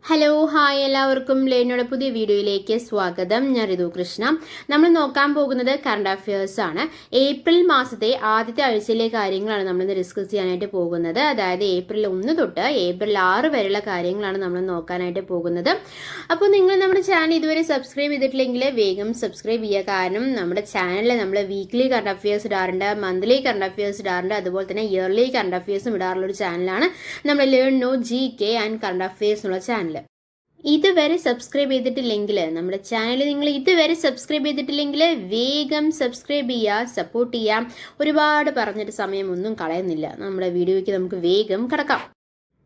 Hello hi എല്ലാവർക്കും ലേണിയുടെ പുതിയ വീഡിയോയിലേക്ക് സ്വാഗതം. ഞാൻ ഋതു കൃഷ്ണ. നമ്മൾ നോക്കാൻ പോകുന്നത് കറണ്ട് അഫയേഴ്സ് ആണ്. ഏപ്രിൽ മാസത്തെ ആദ്യത്തെ ആഴ്ചയിലെ കാര്യങ്ങളാണ് നമ്മൾ ഡിസ്കസ് ചെയ്യാനായിട്ട് പോകുന്നത്. അതായത് ഏപ്രിൽ 1 തൊട്ട് ഏപ്രിൽ 6 വരെയുള്ള കാര്യങ്ങളാണ് നമ്മൾ നോക്കാനായിട്ട് പോകുന്നത്. അപ്പോൾ നിങ്ങൾ നമ്മുടെ ചാനൽ ഇതുവരെ സബ്സ്ക്രൈബ് ചെയ്തിട്ടില്ലെങ്കിൽ വേഗം സബ്സ്ക്രൈബ് ചെയ്യുക. കാരണം നമ്മുടെ ചാനലിൽ നമ്മൾ വീക്ക്ലി കറണ്ട് അഫയേഴ്സ് ഇടാറുണ്ട്, മന്ത്ലി കറണ്ട് അഫയേഴ്സ് ഇടാറുണ്ട്, അതുപോലെ തന്നെ ഇയർലി കറണ്ട് അഫയേഴ്സും ഇടാറുള്ള ഒരു ചാനലാണ് നമ്മുടെ learn know GK and current affairs എന്നുള്ള ചാനൽ. ഇതുവരെ സബ്സ്ക്രൈബ് ചെയ്തിട്ടില്ലെങ്കിൽ നമ്മുടെ ചാനൽ നിങ്ങൾ ഇതുവരെ സബ്സ്ക്രൈബ് ചെയ്തിട്ടില്ലെങ്കിൽ വേഗം സബ്സ്ക്രൈബ് ചെയ്യുക, സപ്പോർട്ട് ചെയ്യാം. ഒരുപാട് പറഞ്ഞിട്ട് സമയമൊന്നും കളയുന്നില്ല, നമ്മുടെ വീഡിയോയ്ക്ക് നമുക്ക് വേഗം കടക്കാം.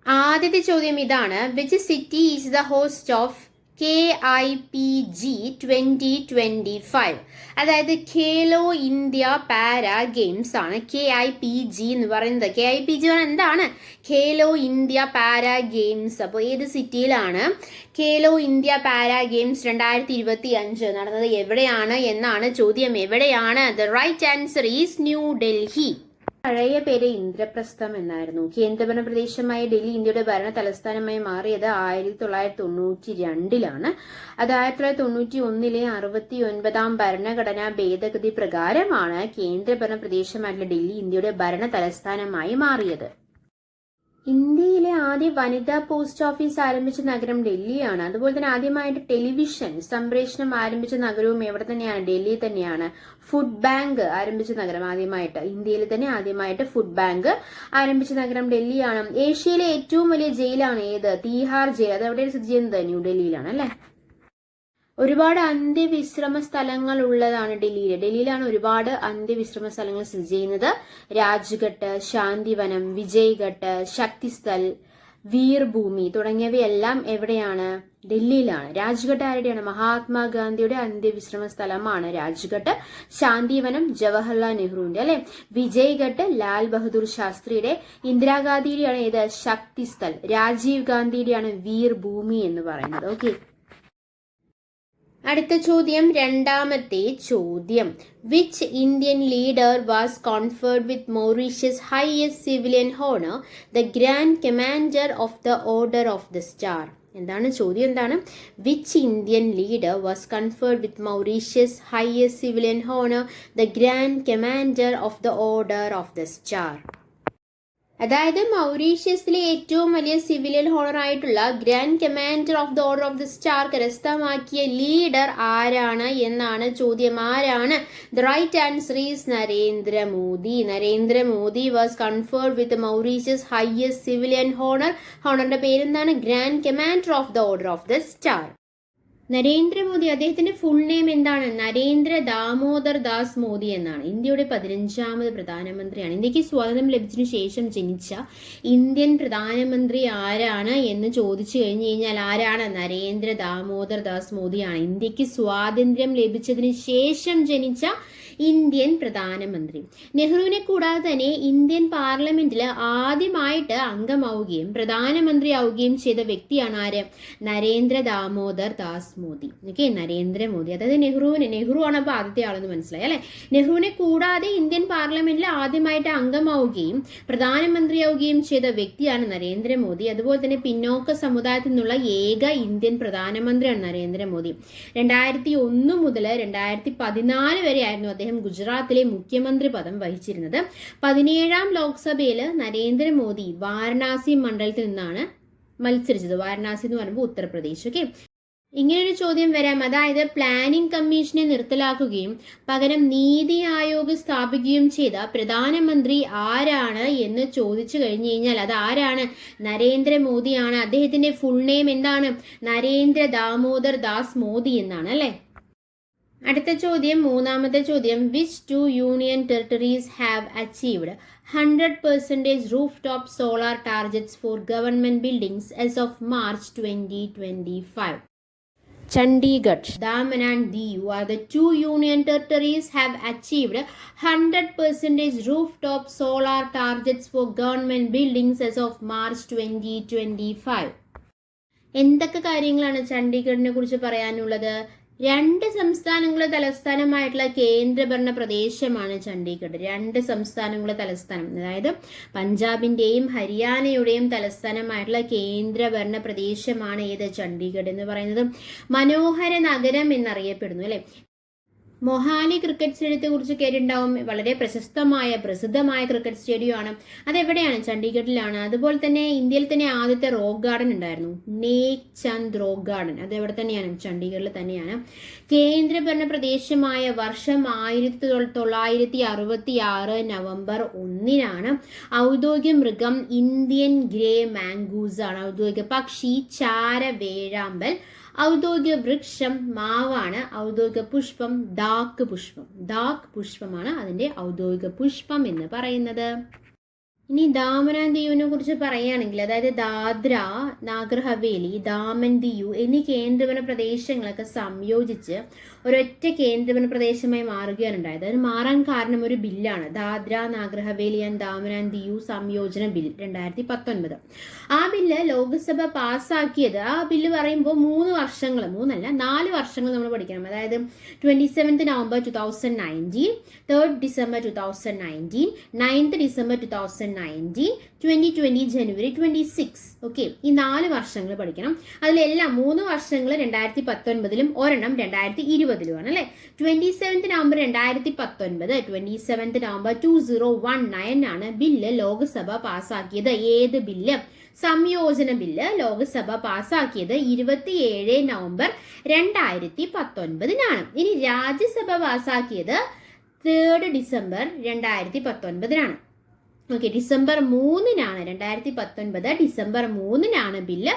ആദ്യത്തെ ചോദ്യം ഇതാണ്: which city is the host of KIPG 2025? അതായത് ഖേലോ ഇന്ത്യ പാരാ ഗെയിംസ് ആണ് KIPG എന്ന് പറയുന്നത്. KIPG എന്താണ്? Khelo India para games. അപ്പോൾ ഏത് സിറ്റിയിലാണ് ഖേലോ ഇന്ത്യ പാരാ ഗെയിംസ് 2025 നടന്നത്? എവിടെയാണ് എന്നാണ് ചോദ്യം. എവിടെയാണ്? The right answer is New Delhi. പഴയ പേര് ഇന്ദ്രപ്രസ്ഥം എന്നായിരുന്നു. കേന്ദ്രഭരണ പ്രദേശമായ ഡൽഹി ഇന്ത്യയുടെ ഭരണ തലസ്ഥാനമായി മാറിയത് 1992 അത് 1991 69ാം ഭരണഘടനാ ഭേദഗതി പ്രകാരമാണ് കേന്ദ്രഭരണ പ്രദേശമായിട്ടുള്ള ഡൽഹി ഇന്ത്യയുടെ ഭരണ തലസ്ഥാനമായി മാറിയത്. ഇന്ത്യയിലെ ആദ്യ വനിതാ പോസ്റ്റ് ഓഫീസ് ആരംഭിച്ച നഗരം ഡൽഹിയാണ്. അതുപോലെ തന്നെ ആദ്യമായിട്ട് ടെലിവിഷൻ സംപ്രേഷണം ആരംഭിച്ച നഗരവും എവിടെ തന്നെയാണ്? ഡൽഹി തന്നെയാണ്. ഫുഡ് ബാങ്ക് ആരംഭിച്ച നഗരം ആദ്യമായിട്ട് ഇന്ത്യയിൽ തന്നെ ആദ്യമായിട്ട് ഫുഡ് ബാങ്ക് ആരംഭിച്ച നഗരം ഡൽഹിയാണ്. ഏഷ്യയിലെ ഏറ്റവും വലിയ ജയിലാണ് ഏത്? തീഹാർ ജയിൽ. അത് എവിടെയാണ് സ്ഥിതി ചെയ്യുന്നത്? ന്യൂഡൽഹിയിലാണ് അല്ലെ. ഒരുപാട് അന്ത്യവിശ്രമ സ്ഥലങ്ങൾ ഉള്ളതാണ് ഡൽഹിയിലാണ് ഒരുപാട് അന്ത്യവിശ്രമ സ്ഥലങ്ങൾ സ്ഥിതി ചെയ്യുന്നത്. രാജ്ഘട്ട്, ശാന്തിവനം, വിജയ്ഘട്ട്, ശക്തിസ്ഥൽ, വീർഭൂമി തുടങ്ങിയവയെല്ലാം എവിടെയാണ്? ഡൽഹിയിലാണ്. രാജ്ഘട്ട് ആരുടെയാണ്? മഹാത്മാഗാന്ധിയുടെ അന്ത്യവിശ്രമ സ്ഥലമാണ് രാജ്ഘട്ട്. ശാന്തിവനം ജവഹർലാൽ നെഹ്റുവിന്റെ അല്ലെ. വിജയ്ഘട്ട് ലാൽ ബഹദൂർ ശാസ്ത്രിയുടെ. ഇന്ദിരാഗാന്ധിയുടെയാണ് ഏത്? ശക്തിസ്ഥൽ. രാജീവ് ഗാന്ധിയുടെയാണ് വീർഭൂമി എന്ന് പറയുന്നത്. ഓക്കെ. അടുത്ത ചോദ്യം, രണ്ടാമത്തെ ചോദ്യം: which Indian leader was conferred with Mauritius highest civilian honour the grand commander of the order of the star? എന്താണ് ചോദ്യം? എന്താണ്? Which Indian leader was conferred with Mauritius highest civilian honour the grand commander of the order of the star? അതായത് മൗറീഷ്യസിലെ ഏറ്റവും വലിയ civilian honour ആയിട്ടുള്ള grand commander of the order of the star കരസ്ഥമാക്കിയ leader ആരാണ് എന്നാണ് ചോദ്യം. ആരാണ്? The right answer is Narendra Modi. Narendra Modi was conferred with Mauritius highest civilian honour. ഹോണറിന്റെ പേരെന്താണ്? Grand commander of the order of the star. Narendra Modi, അദ്ദേഹത്തിന്റെ ഫുൾ നെയിം എന്താണ്? നരേന്ദ്ര ദാമോദർ ദാസ് മോദി എന്നാണ്. ഇന്ത്യയുടെ 15ാമത് പ്രധാനമന്ത്രിയാണ്. ഇന്ത്യക്ക് സ്വാതന്ത്ര്യം ലഭിച്ചതിനു ശേഷം ജനിച്ച ഇന്ത്യൻ പ്രധാനമന്ത്രി ആരാണ് എന്ന് ചോദിച്ചു കഴിഞ്ഞു കഴിഞ്ഞാൽ ആരാണ്? നരേന്ദ്ര ദാമോദർ ദാസ് മോദിയാണ് ഇന്ത്യക്ക് സ്വാതന്ത്ര്യം ലഭിച്ചതിന് ശേഷം ജനിച്ച ഇന്ത്യൻ പ്രധാനമന്ത്രി. നെഹ്റുവിനെ കൂടാതെ തന്നെ ഇന്ത്യൻ പാർലമെന്റിൽ ആദ്യമായിട്ട് അംഗമാവുകയും പ്രധാനമന്ത്രിയാവുകയും ചെയ്ത വ്യക്തിയാണ് ആര്? നരേന്ദ്ര ദാമോദർ ദാസ് മോദി. ഓക്കെ, നരേന്ദ്രമോദി. അതായത് നെഹ്റു ആണ് അപ്പോൾ ആദ്യത്തെ ആളെന്ന് മനസ്സിലായി അല്ലെ. നെഹ്റുവിനെ കൂടാതെ ഇന്ത്യൻ പാർലമെന്റിൽ ആദ്യമായിട്ട് അംഗമാവുകയും പ്രധാനമന്ത്രിയാവുകയും ചെയ്ത വ്യക്തിയാണ് നരേന്ദ്രമോദി. അതുപോലെ തന്നെ പിന്നോക്ക സമുദായത്തിൽ നിന്നുള്ള ഏക ഇന്ത്യൻ പ്രധാനമന്ത്രിയാണ് നരേന്ദ്രമോദി. 2001 മുതൽ 2014 വരെ ആയിരുന്നു അദ്ദേഹം ഗുജറാത്തിലെ മുഖ്യമന്ത്രി പദം വഹിച്ചിരുന്നത്. 17ാം ലോക്സഭയിൽ നരേന്ദ്രമോദി വാരണാസി മണ്ഡലത്തിൽ നിന്നാണ് മത്സരിച്ചത്. വാരണാസി എന്ന് പറയുമ്പോൾ ഉത്തർപ്രദേശ്. ഓക്കെ, ഇങ്ങനൊരു ചോദ്യം വരാം. അതായത് പ്ലാനിംഗ് കമ്മീഷനെ നിർത്തലാക്കുകയും പകരം നീതി ആയോഗ് സ്ഥാപിക്കുകയും ചെയ്ത പ്രധാനമന്ത്രി ആരാണ് എന്ന് ചോദിച്ചു കഴിഞ്ഞു കഴിഞ്ഞാൽ അത് ആരാണ്? നരേന്ദ്രമോദിയാണ്. അദ്ദേഹത്തിന്റെ ഫുൾ നെയിം എന്താണ്? നരേന്ദ്ര ദാമോദർ ദാസ് മോദി എന്നാണ് അല്ലെ. അടുത്ത ചോദ്യം, മൂന്നാമത്തെ ചോദ്യം: which 2 union territories have achieved 100% rooftop solar targets for government buildings as of March 2025? Chandigarh, Daman and Diu are the 2 union territories have achieved 100% rooftop solar targets for government buildings as of March 2025. എന്തൊക്കെ കാര്യങ്ങളാണ് ചണ്ഡീഗഡിനെ കുറിച്ച് പറയാനുള്ളത്? രണ്ട് സംസ്ഥാനങ്ങളുടെ തലസ്ഥാനമായിട്ടുള്ള കേന്ദ്രഭരണ പ്രദേശമാണ് ചണ്ഡീഗഡ്. രണ്ട് സംസ്ഥാനങ്ങളുടെ തലസ്ഥാനം, അതായത് പഞ്ചാബിന്റെയും ഹരിയാനയുടെയും തലസ്ഥാനമായിട്ടുള്ള കേന്ദ്രഭരണ പ്രദേശമാണ് ഏത് ചണ്ഡീഗഡ് എന്ന് പറയുന്നത്. മനോഹര നഗരം എന്നറിയപ്പെടുന്നു അല്ലെ. മൊഹാലി ക്രിക്കറ്റ് സ്റ്റേഡിയത്തെ കുറിച്ച് കേട്ടിട്ടുണ്ടാവും. വളരെ പ്രസിദ്ധമായ ക്രിക്കറ്റ് സ്റ്റേഡിയമാണ്. അതെവിടെയാണ്? ചണ്ഡീഗഡിലാണ്. അതുപോലെ തന്നെ ഇന്ത്യയിൽ തന്നെ ആദ്യത്തെ റോക്ക് ഗാർഡൻ ഉണ്ടായിരുന്നു, നേക് ചന്ദ് റോക്ക് ഗാർഡൻ. അത് എവിടെ തന്നെയാണ്? ചണ്ഡീഗഡിൽ തന്നെയാണ്. കേന്ദ്രഭരണ പ്രദേശമായ വർഷം 1966 നവംബർ 1 ഔദ്യോഗിക മൃഗം ഇന്ത്യൻ ഗ്രേ മാംഗൂസ് ആണ്. ഔദ്യോഗിക പക്ഷി ചാരവേഴാമ്പൽ. ഔദ്യോഗിക വൃക്ഷം മാവാണ്. ഔദ്യോഗിക പുഷ്പം ദാക്ക് പുഷ്പമാണ് അതിന്റെ ഔദ്യോഗിക പുഷ്പം എന്ന് പറയുന്നത്. ഇനി ദാമൻ ആൻഡ് ദിയുവിനെ കുറിച്ച് പറയുകയാണെങ്കിൽ, അതായത് ദാദ്ര, നാഗർ ഹവേലി, ദാമൻ ദിയു എന്നീ കേന്ദ്രഭരണ പ്രദേശങ്ങളൊക്കെ സംയോജിച്ച് ഒരൊറ്റ കേന്ദ്രഭരണ പ്രദേശമായി മാറുകയാണ് ഉണ്ടായത്. അത് മാറാൻ കാരണം ഒരു ബില്ലാണ്, ദാദ്ര, നാഗർ ഹവേലി ആൻഡ് ദാമൻ ആൻഡ് ദിയു സംയോജന ബിൽ 2019. ആ ബില്ല് ലോക്സഭ പാസ്സാക്കിയത്, ആ ബില്ല് പറയുമ്പോൾ 4 വർഷങ്ങൾ നമ്മൾ പഠിക്കണം. അതായത് 27 നവംബർ 2019, 3 ഡിസംബർ 2019, 9 ഡിസംബർ 2019, 2020 ജനുവരി 26. ഓക്കെ, ഈ 4 വർഷങ്ങൾ പഠിക്കണം. അതിലെല്ലാം 3 വർഷങ്ങൾ 2019 ഒരെണ്ണം 2020 അല്ലെ. 27 നവംബർ 2019, 27 നവംബർ 2019 ആണ് ബില്ല് ലോക്സഭ പാസ്സാക്കിയത്. ഏത് ബില്ല്? സംയോജന ബില്ല് ലോക്സഭ പാസ്സാക്കിയത് 27 നവംബർ 2019. ഇനി രാജ്യസഭ പാസ്സാക്കിയത് 3 December 2019. Okay, December 3 2019 December 3 bill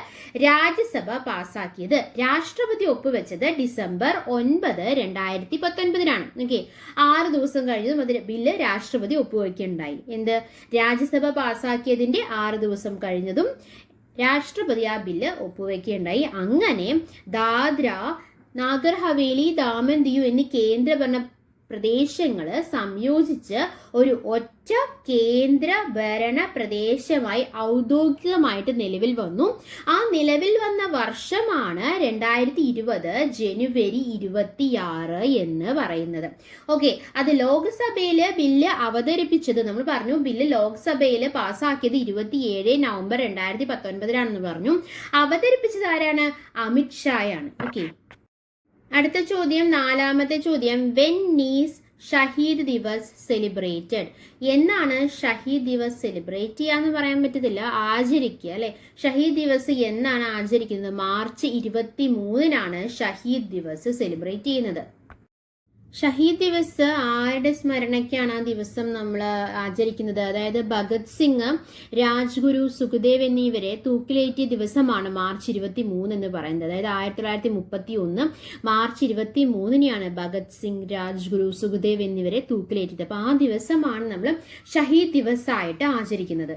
Rajya Sabha പാസ്സാക്കിയത്. രാഷ്ട്രപതി ഒപ്പുവെച്ചത് ഡിസംബർ 9, 2019. ഓക്കെ, 6 ദിവസം കഴിഞ്ഞതും അതിന് ബില്ല് രാഷ്ട്രപതി ഒപ്പുവെക്കുകയുണ്ടായി. എന്ത്? രാജ്യസഭ പാസ്സാക്കിയതിന്റെ 6 ദിവസം കഴിഞ്ഞതും രാഷ്ട്രപതി ആ ബില്ല് ഒപ്പുവെക്കുകയുണ്ടായി. അങ്ങനെ ദാദ്ര, നാഗർ ഹവേലി, ദാമൻ ദിയു എന്നീ കേന്ദ്രഭരണ പ്രദേശങ്ങൾ സംയോജിച്ച് ഒരു ഒറ്റ കേന്ദ്ര ഭരണ പ്രദേശമായി ഔദ്യോഗികമായിട്ട് നിലവിൽ വന്നു. ആ നിലവിൽ വന്ന വർഷമാണ് 2020 ജനുവരി 26 എന്ന് പറയുന്നത്. ഓക്കെ, അത് ലോക്സഭയില് ബില്ല് അവതരിപ്പിച്ചത് നമ്മൾ പറഞ്ഞു. ബില്ല് ലോക്സഭയിൽ പാസ്സാക്കിയത് 27 നവംബർ 2019 പറഞ്ഞു. അവതരിപ്പിച്ചത് ആരാണ്? അമിത് ഷായാണ്. ഓക്കെ, അടുത്ത ചോദ്യം, 4ാമത്തെ ചോദ്യം. When is Shaheed Diwas celebrated? എന്നാണ് ഷഹീദ് ദിവസ് സെലിബ്രേറ്റ് ചെയ്യാന്ന് പറയാൻ പറ്റത്തില്ല, ആചരിക്കുക അല്ലെ. ഷഹീദ് ദിവസ് എന്നാണ് ആചരിക്കുന്നത്? മാർച്ച് 23 ഷഹീദ് ദിവസ് സെലിബ്രേറ്റ് ചെയ്യുന്നത്. ഷഹീദ് ദിവസ് ആരുടെ സ്മരണയ്ക്കാണ് ആ ദിവസം നമ്മൾ ആചരിക്കുന്നത്? അതായത് ഭഗത് സിംഗ്, രാജ്ഗുരു, സുഖദേവ് എന്നിവരെ തൂക്കിലേറ്റിയ ദിവസമാണ് മാർച്ച് 23 എന്ന് പറയുന്നത്. അതായത് 1931 മാർച്ച് 23 ഭഗത് സിംഗ്, രാജ്ഗുരു, സുഖദേവ് എന്നിവരെ തൂക്കിലേറ്റിയത്. അപ്പൊ ആ ദിവസമാണ് നമ്മൾ ഷഹീദ് ദിവസ് ആയിട്ട് ആചരിക്കുന്നത്.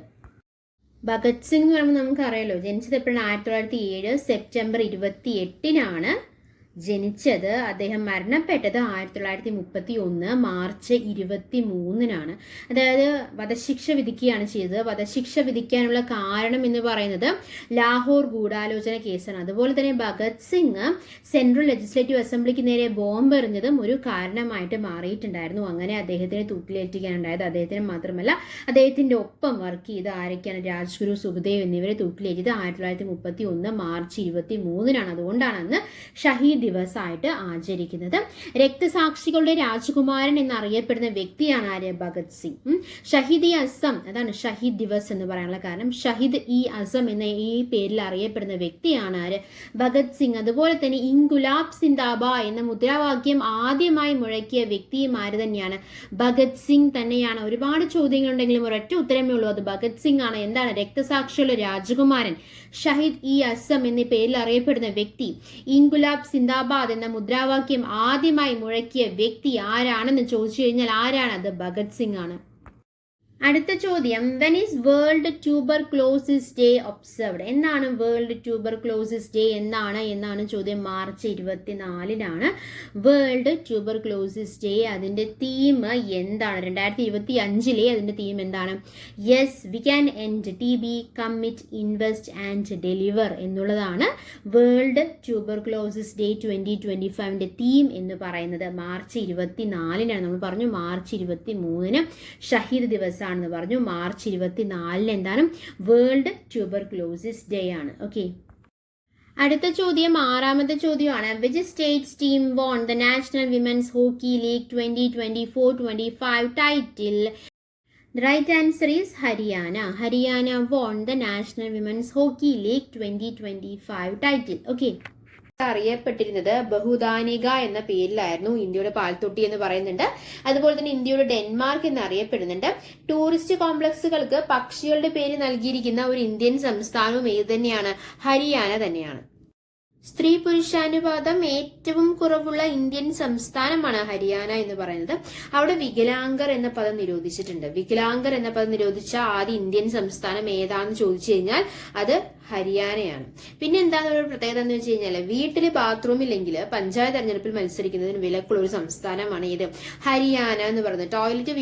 ഭഗത് സിംഗ് എന്ന് പറയുമ്പോൾ നമുക്കറിയാലോ, ജനിച്ചത് എപ്പോഴാണ്? 1907 സെപ്റ്റംബർ 28 ജനിച്ചത്. അദ്ദേഹം മരണപ്പെട്ടത് 1931 മാർച്ച് 23. അതായത് വധശിക്ഷ വിധിക്കുകയാണ് ചെയ്തത്. വധശിക്ഷ വിധിക്കാനുള്ള കാരണം എന്ന് പറയുന്നത് ലാഹോർ ഗൂഢാലോചന കേസാണ്. അതുപോലെ തന്നെ ഭഗത് സിംഗ് സെൻട്രൽ ലെജിസ്ലേറ്റീവ് അസംബ്ലിക്ക് നേരെ ബോംബ് എറിഞ്ഞതും ഒരു കാരണമായിട്ട് മാറിയിട്ടുണ്ടായിരുന്നു. അങ്ങനെ അദ്ദേഹത്തിനെ തൂക്കിലേറ്റിക്കാനുണ്ടായത്. അദ്ദേഹത്തിന് മാത്രമല്ല, അദ്ദേഹത്തിന്റെ ഒപ്പം വർക്ക് ചെയ്ത് ആരൊക്കെയാണ്? രാജ്ഗുരു, സുഖദേവ് എന്നിവരെ തൂക്കിലേറ്റിയത് 1931 മാർച്ച് 23. അതുകൊണ്ടാണ് അന്ന് ഷഹീദ് ദിവസ് ആയിട്ട് ആചരിക്കുന്നത്. രക്തസാക്ഷികളുടെ രാജകുമാരൻ എന്നറിയപ്പെടുന്ന വ്യക്തിയാണ് ആര്? ഭഗത് സിംഗ്. ഷഹീദ് ഇ അസം, അതാണ് ഷഹീദ് ദിവസ് എന്ന് പറയാനുള്ള കാരണം. ഷഹീദ് ഇ അസം എന്ന ഈ പേരിൽ അറിയപ്പെടുന്ന വ്യക്തിയാണ് ആര്? ഭഗത് സിംഗ്. അതുപോലെ തന്നെ ഇൻകുലാബ് സിന്ദാബ എന്ന മുദ്രാവാക്യം ആദ്യമായി മുഴക്കിയ വ്യക്തിയും ആര് തന്നെയാണ്? ഭഗത് സിംഗ് തന്നെയാണ്. ഒരുപാട് ചോദ്യങ്ങളുണ്ടെങ്കിലും ഒരൊറ്റ ഉത്തരമേ ഉള്ളൂ, അത് ഭഗത് സിംഗ് ആണ്. എന്താണ്? രക്തസാക്ഷികളുടെ രാജകുമാരൻ, ഷഹീദ് ഇ അസം എന്നീ പേരിൽ അറിയപ്പെടുന്ന വ്യക്തി, ഇൻകുലാബ് സിന്ദാബാദ് എന്ന മുദ്രാവാക്യം ആദ്യമായി മുഴക്കിയ വ്യക്തി ആരാണെന്ന് ചോദിച്ചു കഴിഞ്ഞാൽ ആരാണ്? അത് ഭഗത് സിംഗ് ആണ്. അടുത്ത ചോദ്യം, when is world tuberculosis day observed? എന്നാണ് വേൾഡ് ട്യൂബർക്ലോസിസ് ഡേ എന്നാണ് ചോദ്യം. മാർച്ച് 24-നാണ് വേൾഡ് ട്യൂബർക്ലോസിസ് ഡേ. അതിൻ്റെ തീം എന്താണ്? 2025-ലെ അതിൻ്റെ തീം എന്താണ്? Yes we can end TB, commit, invest and deliver എന്നുള്ളതാണ് വേൾഡ് ട്യൂബർക്ലോസിസ് ഡേ 2025-ന്റെ തീം എന്ന് പറയുന്നത്. മാർച്ച് 24-നാണ്. നമ്മൾ പറഞ്ഞു മാർച്ച് 23-ന് ഷഹീദ് ദിവസമാണ് എന്ന് പറഞ്ഞു. മാർച്ച് 24-ന് എന്താണ്? വേൾഡ് ട്യൂബർക്ലോസിസ് ഡേ ആണ്. ഓക്കെ, അടുത്ത ചോദ്യം 6-മത്തെ ചോദ്യമാണ്. Which States team won the national women's hockey league 2024-25 title? The right answer is Haryana. Haryana won the National Women's Hockey League 2025 title. Okay. അറിയപ്പെട്ടിരുന്നത് ബഹുദാനിക എന്ന പേരിലായിരുന്നു. ഇന്ത്യയുടെ പാൽത്തൊട്ടി എന്ന് പറയുന്നുണ്ട്. അതുപോലെ തന്നെ ഇന്ത്യയുടെ ഡെൻമാർക്ക് എന്ന് അറിയപ്പെടുന്നുണ്ട്. ടൂറിസ്റ്റ് കോംപ്ലക്സുകൾക്ക് പക്ഷികളുടെ പേര് നൽകിയിരിക്കുന്ന ഒരു ഇന്ത്യൻ സംസ്ഥാനവും ഏത് തന്നെയാണ്? ഹരിയാന തന്നെയാണ്. സ്ത്രീ പുരുഷാനുപാതം ഏറ്റവും കുറവുള്ള ഇന്ത്യൻ സംസ്ഥാനമാണ് ഹരിയാന എന്ന് പറയുന്നത്. അവിടെ വികലാംഗർ എന്ന പദം നിരോധിച്ചിട്ടുണ്ട്. വികലാംഗർ എന്ന പദം നിരോധിച്ച ആദ്യ ഇന്ത്യൻ സംസ്ഥാനം ഏതാണെന്ന് ചോദിച്ചു കഴിഞ്ഞാൽ അത് ഹരിയാനയാണ്. പിന്നെ എന്താണ് ഒരു പ്രത്യേകത എന്ന് വെച്ച് കഴിഞ്ഞാൽ വീട്ടില് ബാത്റൂം ഇല്ലെങ്കിൽ പഞ്ചായത്ത് തെരഞ്ഞെടുപ്പിൽ മത്സരിക്കുന്നതിന് വിലക്കുള്ള ഒരു സംസ്ഥാനമാണ് ഇത് ഹരിയാന എന്ന് പറയുന്നത്. ടോയ്ലറ്റ്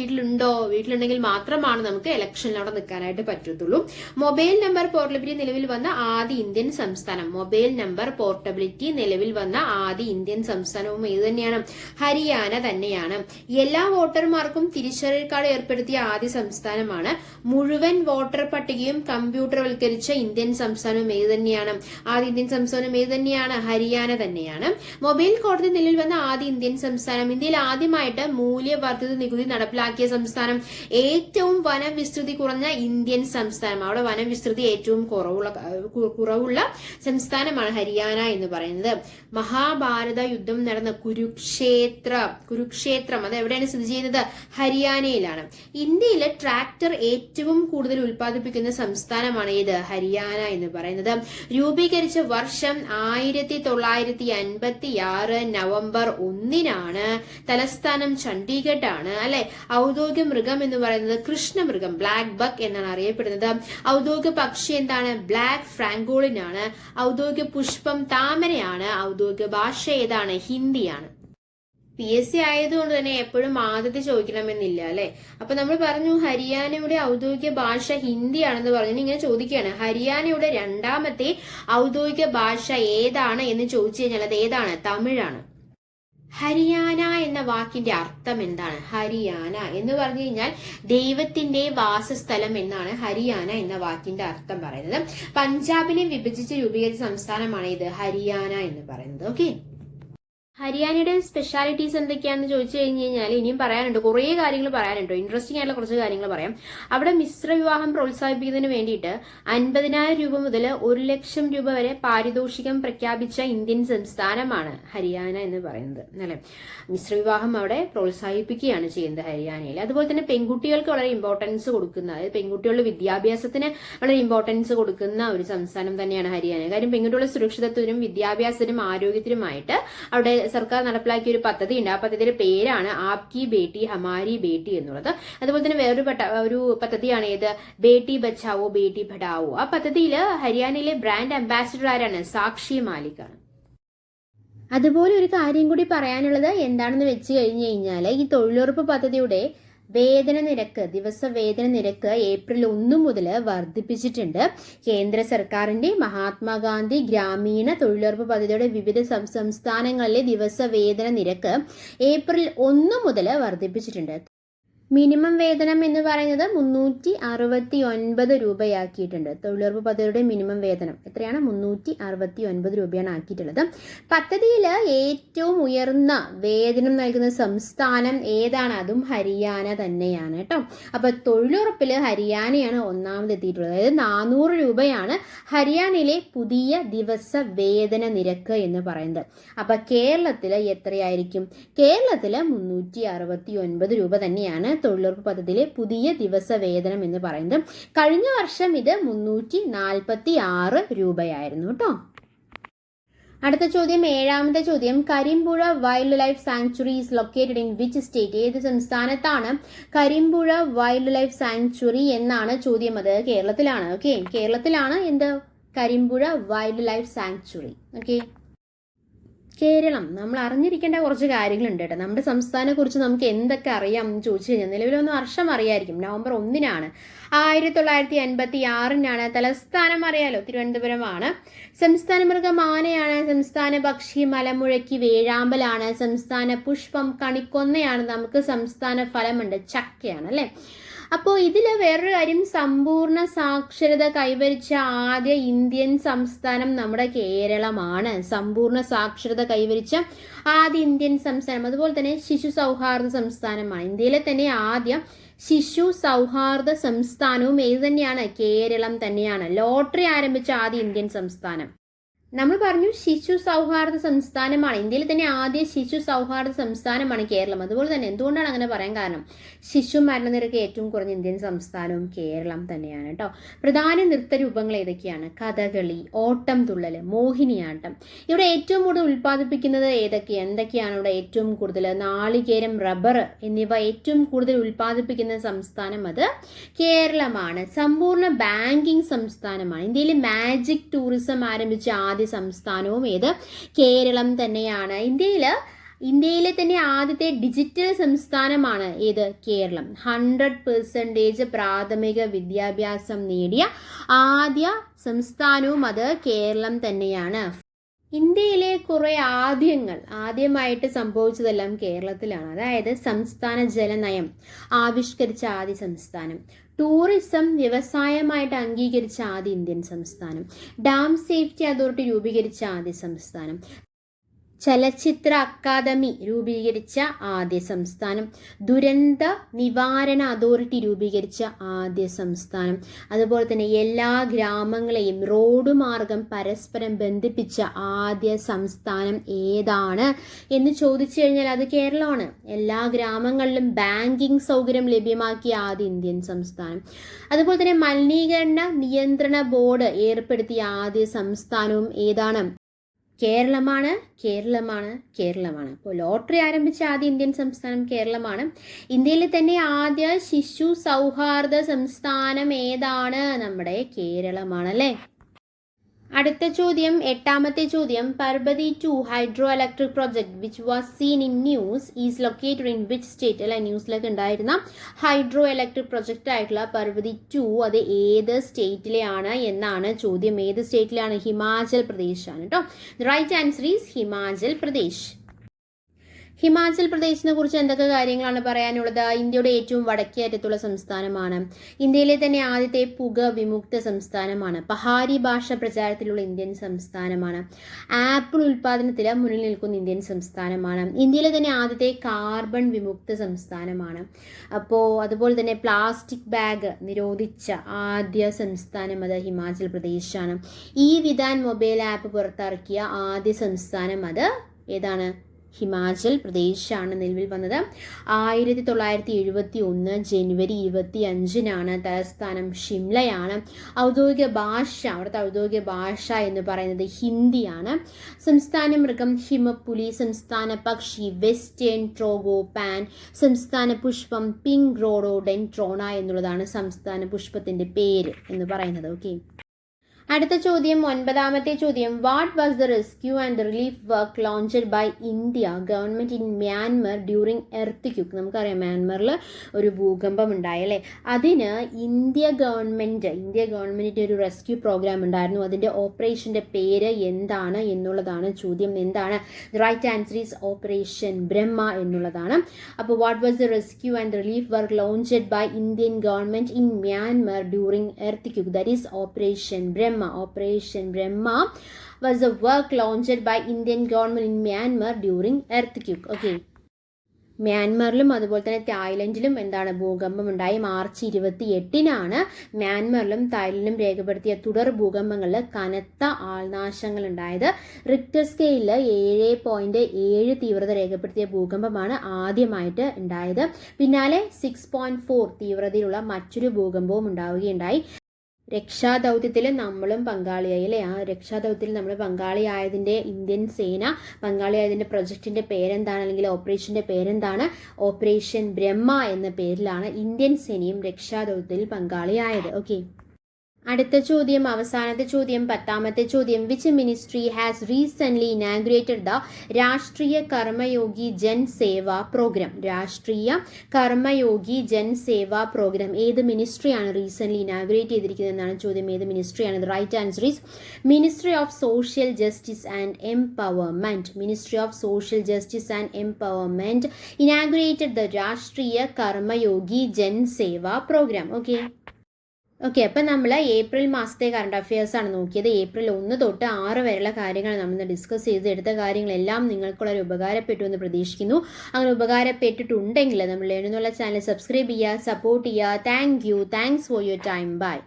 വീട്ടിലുണ്ടെങ്കിൽ മാത്രമാണ് നമുക്ക് ഇലക്ഷനിൽ അവിടെ നിൽക്കാനായിട്ട് പറ്റത്തുള്ളൂ. മൊബൈൽ നമ്പർ പോർട്ടബിലിറ്റി നിലവിൽ വന്ന ആദ്യ ഇന്ത്യൻ സംസ്ഥാനം. മൊബൈൽ നമ്പർ പോർട്ടബിലിറ്റി നിലവിൽ വന്ന ആദ്യ ഇന്ത്യൻ സംസ്ഥാനവും ഏത് തന്നെയാണ്? ഹരിയാന തന്നെയാണ്. എല്ലാ വോട്ടർമാർക്കും തിരിച്ചറിയൽ കാർഡ് ഏർപ്പെടുത്തിയ ആദ്യ സംസ്ഥാനമാണ്. മുഴുവൻ വോട്ടർ പട്ടികയും കമ്പ്യൂട്ടർവൽക്കരിച്ച ഇന്ത്യൻ സംസ്ഥാനവും ഏത് തന്നെയാണ്? ആദ്യ ഇന്ത്യൻ സംസ്ഥാനം ഏത് തന്നെയാണ്? ഹരിയാന തന്നെയാണ്. മൊബൈൽ കോടതി നിലവിൽ വന്ന ആദ്യ ഇന്ത്യൻ സംസ്ഥാനം. ഇന്ത്യയിൽ ആദ്യമായിട്ട് മൂല്യവർദ്ധിത നികുതി നടപ്പിലാക്കിയ സംസ്ഥാനം. ഏറ്റവും വനവിസ്തൃതി കുറഞ്ഞ ഇന്ത്യൻ സംസ്ഥാനം. അവിടെ വനവിസ്തൃതി ഏറ്റവും കുറവുള്ള സംസ്ഥാനമാണ് ഹരിയാന എന്ന് പറയുന്നത്. മഹാഭാരത യുദ്ധം നടന്ന കുരുക്ഷേത്രം അത് എവിടെയാണ് സ്ഥിതി ചെയ്യുന്നത്? ഹരിയാനയിലാണ്. ഇന്ത്യയിലെ ട്രാക്ടർ ഏറ്റവും കൂടുതൽ ഉൽപ്പാദിപ്പിക്കുന്ന സംസ്ഥാനമാണ് ഏത്? ഹരിയാന എന്ന് പറയുന്നത്. രൂപീകരിച്ച വർഷം 1956 നവംബർ 1-നാണ്. തലസ്ഥാനം ചണ്ഡീഗഡ് ആണ് അല്ലെ. ഔദ്യോഗിക മൃഗം എന്ന് പറയുന്നത് കൃഷ്ണമൃഗം, ബ്ലാക്ക് ബക്ക് എന്നാണ് അറിയപ്പെടുന്നത്. ഔദ്യോഗിക പക്ഷി എന്താണ്? ബ്ലാക്ക് ഫ്രാങ്കോളിൻ ആണ്. ഔദ്യോഗിക പുഷ്പം താമരയാണ്. ഔദ്യോഗിക ഭാഷ ഏതാണ്? ഹിന്ദിയാണ്. PSC ആയതുകൊണ്ട് തന്നെ എപ്പോഴും ആദ്യത്തെ ചോദിക്കണമെന്നില്ല അല്ലെ. അപ്പൊ നമ്മൾ പറഞ്ഞു ഹരിയാനയുടെ ഔദ്യോഗിക ഭാഷ ഹിന്ദിയാണെന്ന് പറഞ്ഞു. ഇങ്ങനെ ചോദിക്കുകയാണ് ഹരിയാനയുടെ രണ്ടാമത്തെ ഔദ്യോഗിക ഭാഷ ഏതാണ് എന്ന് ചോദിച്ചു കഴിഞ്ഞാൽ അത് ഏതാണ്? തമിഴാണ്. ഹരിയാന എന്ന വാക്കിന്റെ അർത്ഥം എന്താണ്? ഹരിയാന എന്ന് പറഞ്ഞു കഴിഞ്ഞാൽ ദൈവത്തിന്റെ വാസസ്ഥലം എന്നാണ് ഹരിയാന എന്ന വാക്കിന്റെ അർത്ഥം പറയുന്നത്. പഞ്ചാബിനെ വിഭജിച്ച് രൂപീകരിച്ച സംസ്ഥാനമാണ് ഇത് ഹരിയാന എന്ന് പറയുന്നത്. ഓക്കെ, ഹരിയാനയുടെ സ്പെഷ്യാലിറ്റീസ് എന്തൊക്കെയാണെന്ന് ചോദിച്ചു കഴിഞ്ഞ് കഴിഞ്ഞാൽ ഇനിയും പറയാനുണ്ട്, കുറേ കാര്യങ്ങൾ പറയാനുണ്ട്. ഇൻട്രസ്റ്റിംഗ് ആയിട്ടുള്ള കുറച്ച് കാര്യങ്ങൾ പറയാം. അവിടെ മിശ്ര വിവാഹം പ്രോത്സാഹിപ്പിക്കുന്നതിന് വേണ്ടിയിട്ട് 50,000 രൂപ മുതൽ 1,00,000 രൂപ വരെ പാരിതോഷികം പ്രഖ്യാപിച്ച ഇന്ത്യൻ സംസ്ഥാനമാണ് ഹരിയാന എന്ന് പറയുന്നത് അല്ലെ. മിശ്ര വിവാഹം അവിടെ പ്രോത്സാഹിപ്പിക്കുകയാണ് ചെയ്യുന്നത് ഹരിയാനയിൽ. അതുപോലെ തന്നെ പെൺകുട്ടികൾക്ക് വളരെ ഇമ്പോർട്ടൻസ് കൊടുക്കുന്ന, അതായത് പെൺകുട്ടികളുടെ വിദ്യാഭ്യാസത്തിന് വളരെ ഇമ്പോർട്ടൻസ് കൊടുക്കുന്ന ഒരു സംസ്ഥാനം തന്നെയാണ് ഹരിയാന. കാര്യം പെൺകുട്ടികളുടെ സുരക്ഷിതത്വത്തിനും വിദ്യാഭ്യാസത്തിനും ആരോഗ്യത്തിനുമായിട്ട് അവിടെ സർക്കാർ നടപ്പിലാക്കിയ ഒരു പദ്ധതി ഉണ്ട്. ആ പദ്ധതിയുടെ പേരാണ് ആപ്കി ബേട്ടി ഹമാരി ബേട്ടി എന്നുള്ളത്. അതുപോലെ തന്നെ വേറൊരു പദ്ധതിയാണ് ഏത്? ബേട്ടി ബച്ചാവോ ബേട്ടി പഠാവോ. ആ പദ്ധതിയിൽ ഹരിയാനയിലെ ബ്രാൻഡ് അംബാസിഡർ ആരാണ്? സാക്ഷി മാലിക് ആണ്. അതുപോലെ ഒരു കാര്യം കൂടി പറയാനുള്ളത് എന്താണെന്ന് വെച്ച് കഴിഞ്ഞു കഴിഞ്ഞാൽ ഈ തൊഴിലുറപ്പ് പദ്ധതിയുടെ ദിവസവേതന നിരക്ക് ഏപ്രിൽ 1 മുതൽ വർദ്ധിപ്പിച്ചിട്ടുണ്ട്. കേന്ദ്ര സർക്കാരിന്റെ മഹാത്മാഗാന്ധി ഗ്രാമീണ തൊഴിലുറപ്പ് പദ്ധതിയുടെ വിവിധ സംസ്ഥാനങ്ങളിലെ ദിവസവേതന നിരക്ക് ഏപ്രിൽ 1 മുതൽ വർദ്ധിപ്പിച്ചിട്ടുണ്ട്. മിനിമം വേതനം എന്ന് പറയുന്നത് 369 രൂപയാക്കിയിട്ടുണ്ട്. തൊഴിലുറപ്പ് പദ്ധതിയുടെ മിനിമം വേതനം എത്രയാണ്? 369 രൂപയാണ് ആക്കിയിട്ടുള്ളത്. പദ്ധതിയിൽ ഏറ്റവും ഉയർന്ന വേതനം നൽകുന്ന സംസ്ഥാനം ഏതാണ്? അതും ഹരിയാന തന്നെയാണ് കേട്ടോ. അപ്പൊ തൊഴിലുറപ്പിൽ ഹരിയാനയാണ് ഒന്നാമത് എത്തിയിട്ടുള്ളത്. അതായത് 400 രൂപയാണ് ഹരിയാനയിലെ പുതിയ ദിവസ വേതന നിരക്ക് എന്ന് പറയുന്നത്. അപ്പൊ കേരളത്തിൽ എത്രയായിരിക്കും? കേരളത്തിൽ 369 രൂപ തന്നെയാണ് തൊഴിലുറപ്പ് പദ്ധതിയിലെ പുതിയ ദിവസ വേതനം എന്ന് പറയുന്നത്. കഴിഞ്ഞ വർഷം ഇത് 346 രൂപയായിരുന്നു കേട്ടോ. അടുത്ത ചോദ്യം, ഏഴാമത്തെ ചോദ്യം, കരിമ്പുഴ വൈൽഡ് ലൈഫ് sanctuary is located in which state? ഏത് സംസ്ഥാനത്താണ് കരിമ്പുഴ വൈൽഡ് ലൈഫ് സാങ്ച്വറി എന്നാണ് ചോദ്യം. അത് കേരളത്തിലാണ്. ഓക്കെ, കേരളത്തിലാണ് എന്ത് കരിമ്പുഴ വൈൽഡ് ലൈഫ് സാങ്ച്വറി. ഓക്കെ, കേരളം നമ്മൾ അറിഞ്ഞിരിക്കേണ്ട കുറച്ച് കാര്യങ്ങളുണ്ട് കേട്ടോ. നമ്മുടെ സംസ്ഥാനത്തെക്കുറിച്ച് നമുക്ക് എന്തൊക്കെ അറിയാം എന്ന് ചോദിച്ചു കഴിഞ്ഞാൽ നിലവിലൊന്ന് വർഷം അറിയായിരിക്കും. നവംബർ 1 1986 തലസ്ഥാനം അറിയാലോ, തിരുവനന്തപുരമാണ്. സംസ്ഥാന മൃഗം ആനയാണ്. സംസ്ഥാന പക്ഷി മലമുഴക്കി വേഴാമ്പലാണ്. സംസ്ഥാന പുഷ്പം കണിക്കൊന്നയാണ്. നമുക്ക് സംസ്ഥാന ഫലമുണ്ട്, ചക്കയാണ് അല്ലേ. അപ്പോൾ ഇതിൽ വേറൊരു കാര്യം, സമ്പൂർണ്ണ സാക്ഷരത കൈവരിച്ച ആദ്യ ഇന്ത്യൻ സംസ്ഥാനം നമ്മുടെ കേരളമാണ്. സമ്പൂർണ്ണ സാക്ഷരത കൈവരിച്ച ആദ്യ ഇന്ത്യൻ സംസ്ഥാനം. അതുപോലെ തന്നെ ശിശു സൗഹാർദ്ദ സംസ്ഥാനമാണ്. ഇന്ത്യയിലെ തന്നെ ആദ്യ ശിശു സൗഹാർദ്ദ സംസ്ഥാനവും ഏത് തന്നെയാണ്? കേരളം തന്നെയാണ്. ലോട്ടറി ആരംഭിച്ച ആദ്യ ഇന്ത്യൻ സംസ്ഥാനം നമ്മൾ പറഞ്ഞു ശിശു സൗഹാർദ്ദ സംസ്ഥാനമാണ്. ഇന്ത്യയിൽ തന്നെ ആദ്യ ശിശു സൗഹാർദ്ദ സംസ്ഥാനമാണ് കേരളം. അതുപോലെ തന്നെ എന്തുകൊണ്ടാണ് അങ്ങനെ പറയാൻ കാരണം, ശിശു മരണനിരക്ക് ഏറ്റവും കുറഞ്ഞ ഇന്ത്യൻ സംസ്ഥാനവും കേരളം തന്നെയാണ് കേട്ടോ. പ്രധാന നൃത്തരൂപങ്ങൾ ഏതൊക്കെയാണ്? കഥകളി, ഓട്ടം തുള്ളൽ, മോഹിനിയാട്ടം. ഇവിടെ ഏറ്റവും കൂടുതൽ ഉൽപ്പാദിപ്പിക്കുന്നത് എന്തൊക്കെയാണ് ഇവിടെ ഏറ്റവും കൂടുതൽ? നാളികേരം, റബ്ബർ എന്നിവ ഏറ്റവും കൂടുതൽ ഉൽപ്പാദിപ്പിക്കുന്ന സംസ്ഥാനം അത് കേരളമാണ്. സമ്പൂർണ്ണ ബാങ്കിങ് സംസ്ഥാനമാണ്. ഇന്ത്യയിൽ മാജിക് ടൂറിസം ആരംഭിച്ച ആദ്യ സംസ്ഥാനവും ഏത്? കേരളം തന്നെയാണ്. ഇന്ത്യയിലെ തന്നെ ആദ്യത്തെ ഡിജിറ്റൽ സംസ്ഥാനമാണ് ഏത്? കേരളം. 100% പ്രാഥമിക വിദ്യാഭ്യാസം നേടിയ ആദ്യ സംസ്ഥാനവും അത് കേരളം തന്നെയാണ്. ഇന്ത്യയിലെ കുറെ ആദ്യമായിട്ട് സംഭവിച്ചതെല്ലാം കേരളത്തിലാണ്. അതായത് സംസ്ഥാന ജലനയം ആവിഷ്കരിച്ച ആദ്യ സംസ്ഥാനം, ടൂറിസം വ്യവസായമായിട്ട് അംഗീകരിച്ച ആദ്യ ഇന്ത്യൻ സംസ്ഥാനം, ഡാം സേഫ്റ്റി അതോറിറ്റി രൂപീകരിച്ച ആദ്യ സംസ്ഥാനം, ചലച്ചിത്ര അക്കാദമി രൂപീകരിച്ച ആദ്യ സംസ്ഥാനം, ദുരന്ത നിവാരണ അതോറിറ്റി രൂപീകരിച്ച ആദ്യ സംസ്ഥാനം, അതുപോലെ തന്നെ എല്ലാ ഗ്രാമങ്ങളെയും റോഡ് മാർഗം പരസ്പരം ബന്ധിപ്പിച്ച ആദ്യ സംസ്ഥാനം ഏതാണ് എന്ന് ചോദിച്ചു കഴിഞ്ഞാൽ അത് കേരളമാണ്. എല്ലാ ഗ്രാമങ്ങളിലും ബാങ്കിങ് സൗകര്യം ലഭ്യമാക്കിയ ആദ്യ ഇന്ത്യൻ സംസ്ഥാനം. അതുപോലെ തന്നെ മലിനീകരണ നിയന്ത്രണ ബോർഡ് ഏർപ്പെടുത്തിയ ആദ്യ സംസ്ഥാനവും ഏതാണ്? കേരളമാണ്. അപ്പോൾ ലോട്ടറി ആരംഭിച്ച ആദ്യ ഇന്ത്യൻ സംസ്ഥാനം കേരളമാണ്. ഇന്ത്യയിലെ തന്നെ ആദ്യ ശിശു സൗഹാർദ്ദ സംസ്ഥാനം ഏതാണ്? നമ്മുടെ കേരളമാണ് അല്ലേ. അടുത്ത ചോദ്യം, എട്ടാമത്തെ ചോദ്യം, Parbati 2 hydro electric project which was scene in news is located in which state? അല്ലെ, ന്യൂസിലൊക്കെ ഉണ്ടായിരുന്ന ഹൈഡ്രോ ഇലക്ട്രിക് പ്രൊജക്റ്റ് ആയിട്ടുള്ള പർബതി 2 അത് ഏത് സ്റ്റേറ്റിലെയാണ് എന്നാണ് ചോദ്യം. ഏത് സ്റ്റേറ്റിലാണ്? ഹിമാചൽ പ്രദേശ് ആണ് കേട്ടോ. Right answer is Himachal Pradesh. Himachal പ്രദേശിനെ കുറിച്ച് എന്തൊക്കെ കാര്യങ്ങളാണ് പറയാനുള്ളത്? ഇന്ത്യയുടെ ഏറ്റവും വടക്കേ അറ്റത്തുള്ള സംസ്ഥാനമാണ്. ഇന്ത്യയിലെ തന്നെ ആദ്യത്തെ പുക വിമുക്ത സംസ്ഥാനമാണ്. പഹാരി ഭാഷ പ്രചാരത്തിലുള്ള ഇന്ത്യൻ സംസ്ഥാനമാണ്. ആപ്പിൾ ഉൽപ്പാദനത്തിൽ മുന്നിൽ നിൽക്കുന്ന ഇന്ത്യൻ സംസ്ഥാനമാണ്. ഇന്ത്യയിലെ തന്നെ ആദ്യത്തെ കാർബൺ വിമുക്ത സംസ്ഥാനമാണ്. അതുപോലെ തന്നെ പ്ലാസ്റ്റിക് ബാഗ് നിരോധിച്ച ആദ്യ സംസ്ഥാനം അത് ഹിമാചൽ പ്രദേശാണ്. ഈ വിധാൻ മൊബൈൽ ആപ്പ് പുറത്തിറക്കിയ ആദ്യ സംസ്ഥാനം അത് ഏതാണ്? ഹിമാചൽ പ്രദേശാണ് നിലവിൽ വന്നത്. 1971 ജനുവരി 25 തലസ്ഥാനം ഷിംലയാണ്. അവിടുത്തെ ഔദ്യോഗിക ഭാഷ എന്ന് പറയുന്നത് ഹിന്ദിയാണ്. സംസ്ഥാന മൃഗം ഹിമപ്പുലി. സംസ്ഥാന പക്ഷി വെസ്റ്റേൺ ട്രോഗോപാൻ. സംസ്ഥാന പുഷ്പം പിങ്ക് റോഡോഡെൻഡ്രോണ എന്നുള്ളതാണ് സംസ്ഥാന പുഷ്പത്തിന്റെ പേര് എന്ന് പറയുന്നത്. ഓക്കെ, അടുത്ത ചോദ്യം, ഒൻപതാമത്തെ ചോദ്യം, what was the rescue and relief work launched by India government in Myanmar during earthquake? നമുക്കറിയാം മ്യാൻമറിൽ ഒരു ഭൂകമ്പം ഉണ്ടായല്ലേ. അതിന് ഇന്ത്യ ഗവൺമെന്റിന്റെ ഒരു റെസ്ക്യൂ പ്രോഗ്രാം ഉണ്ടായിരുന്നു. അതിന്റെ ഓപ്പറേഷന്റെ പേര് എന്താണ് എന്നുള്ളതാണ് ചോദ്യം. എന്താണ്? Right answer is operation Brahma എന്നുള്ളതാണ്. അപ്പോൾ what was the rescue and relief work launched by Indian government in Myanmar during earthquake? That is operation Brahma. Operation Brahma was a work launched by Indian government in Myanmar during earthquake. Okay. മ്യാൻമറിലും അതുപോലെ തന്നെ തായ്ലൻഡിലും എന്താണ് ഭൂകമ്പം ഉണ്ടായി. March 28 മ്യാൻമറിലും തായ്ലൻഡിലും രേഖപ്പെടുത്തിയ തുടർ ഭൂകമ്പങ്ങളിൽ കനത്ത ആൾനാശങ്ങൾ ഉണ്ടായത്. Richter സ്കെയിലിൽ 7.7 തീവ്രത രേഖപ്പെടുത്തിയ ഭൂകമ്പമാണ് ആദ്യമായിട്ട് ഉണ്ടായത്. പിന്നാലെ 6.4 തീവ്രതയിലുള്ള മറ്റൊരു ഭൂകമ്പവും ഉണ്ടാവുകയുണ്ടായി. രക്ഷാദൗത്യത്തിൽ നമ്മളും പങ്കാളിയായി അല്ലേ? ആ രക്ഷാദൗത്യത്തിൽ നമ്മൾ പങ്കാളിയായതിൻ്റെ ഇന്ത്യൻ സേന പങ്കാളിയായതിൻ്റെ പ്രൊജക്റ്റിൻ്റെ പേരെന്താണ്, അല്ലെങ്കിൽ ഓപ്പറേഷൻ്റെ പേരെന്താണ്? ഓപ്പറേഷൻ ബ്രഹ്മ എന്ന പേരിലാണ് ഇന്ത്യൻ സേനയും രക്ഷാദൗത്യത്തിൽ പങ്കാളിയായത്. ഓക്കെ, അടുത്ത ചോദ്യം, അവസാനത്തെ ചോദ്യം, 10ാമത്തെ ചോദ്യം. Which ministry has recently inaugurated the Rashtriya Karmayogi Jan Seva programme? രാഷ്ട്രീയ കർമ്മയോഗി ജൻ സേവാ പ്രോഗ്രാം ഏത് മിനിസ്ട്രിയാണ് റീസെൻ്റ്ലി ഇനാഗുറേറ്റ് ചെയ്തിരിക്കുന്നത് എന്നാണ് ചോദ്യം. ഏത് മിനിസ്ട്രിയാണ്? The right answer is ministry of social justice and empowerment. Ministry of social justice and empowerment inaugurated the Rashtriya Karmayogi Jan Seva programme. Okay, അപ്പം നമ്മൾ ഏപ്രിൽ മാസത്തെ കറണ്ട് അഫയേഴ്സ് ആണ് നോക്കിയത്. ഏപ്രിൽ 1 തൊട്ട് 6 വരെയുള്ള കാര്യങ്ങൾ നമ്മൾ ഡിസ്കസ് ചെയ്ത് എടുത്ത കാര്യങ്ങളെല്ലാം നിങ്ങൾക്കുള്ളൊരു ഉപകാരപ്പെട്ടു എന്ന് പ്രതീക്ഷിക്കുന്നു. അങ്ങനെ ഉപകാരപ്പെട്ടിട്ടുണ്ടെങ്കിൽ നമ്മൾ എന്നുള്ള ചാനൽ സബ്സ്ക്രൈബ് ചെയ്യുക, സപ്പോർട്ട് ചെയ്യുക. Thanks for your time. By.